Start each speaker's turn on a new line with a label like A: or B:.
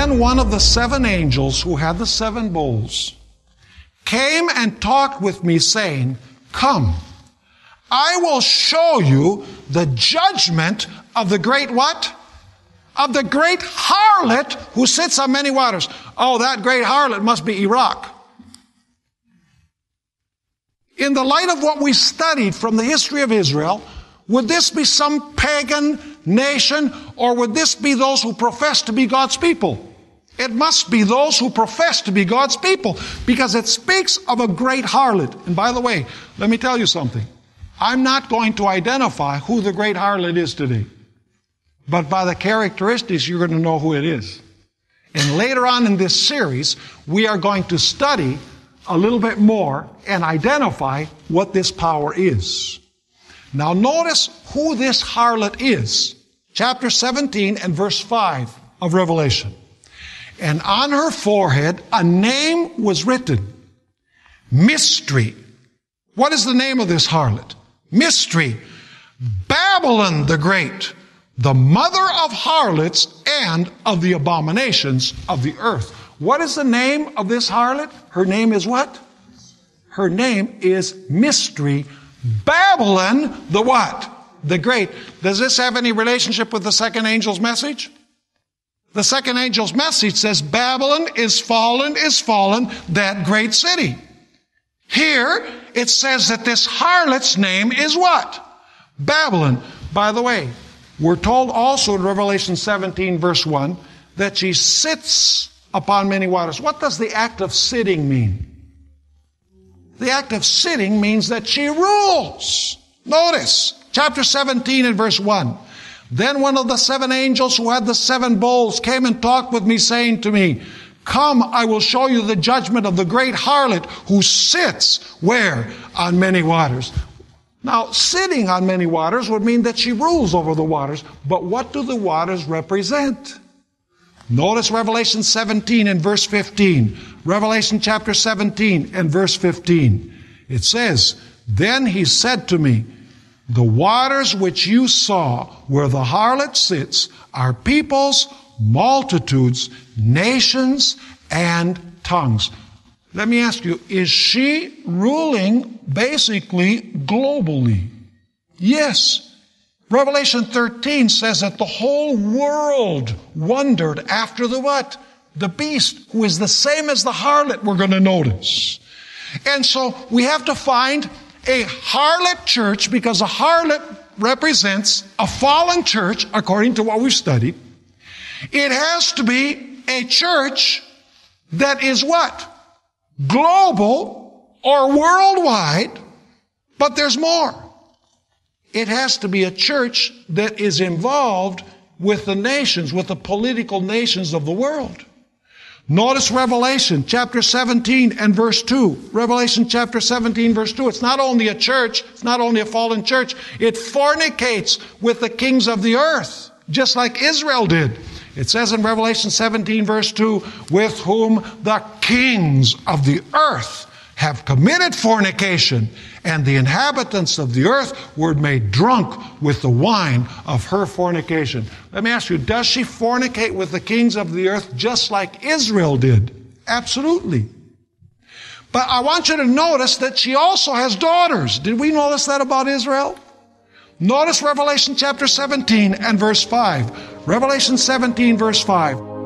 A: Then one of the 7 angels who had the 7 bowls came and talked with me, saying, Come, I will show you the judgment of the great what? Of the great harlot who sits on many waters. Oh, that great harlot must be Iraq. In the light of what we studied from the history of Israel, would this be some pagan nation, or would this be those who profess to be God's people? It must be those who profess to be God's people, because it speaks of a great harlot. And by the way, let me tell you something. I'm not going to identify who the great harlot is today. But by the characteristics, you're going to know who it is. And later on in this series, we are going to study a little bit more and identify what this power is. Now notice who this harlot is. Chapter 17 and verse 5 of Revelation. And on her forehead a name was written. Mystery. What is the name of this harlot? Mystery. Babylon the Great, the mother of harlots and of the abominations of the earth. What is the name of this harlot? Her name is what? Her name is Mystery. Babylon the what? The Great. Does this have any relationship with the second angel's message? The second angel's message says, Babylon is fallen, that great city. Here, it says that this harlot's name is what? Babylon. By the way, we're told also in Revelation 17 verse 1 that she sits upon many waters. What does the act of sitting mean? The act of sitting means that she rules. Notice, chapter 17 and verse 1. Then one of the 7 angels who had the 7 bowls came and talked with me, saying to me, Come, I will show you the judgment of the great harlot who sits where? On many waters. Now, sitting on many waters would mean that she rules over the waters. But what do the waters represent? Notice Revelation 17 and verse 15. Revelation chapter 17 and verse 15. It says, Then he said to me, The waters which you saw where the harlot sits are peoples, multitudes, nations, and tongues. Let me ask you, is she ruling basically globally? Yes. Revelation 13 says that the whole world wondered after the what? The beast, who is the same as the harlot, we're going to notice. And so we have to find a harlot church, because a harlot represents a fallen church, according to what we've studied. It has to be a church that is what? Global or worldwide, but there's more. It has to be a church that is involved with the nations, with the political nations of the world. Notice Revelation chapter 17 and verse 2. Revelation chapter 17 verse 2. It's not only a church, it's not only a fallen church, it fornicates with the kings of the earth, just like Israel did. It says in Revelation 17 verse 2, with whom the kings of the earth have committed fornication, and the inhabitants of the earth were made drunk with the wine of her fornication. Let me ask you, does she fornicate with the kings of the earth just like Israel did? Absolutely. But I want you to notice that she also has daughters. Did we notice that about Israel? Notice Revelation chapter 17 and verse 5. Revelation 17 verse 5.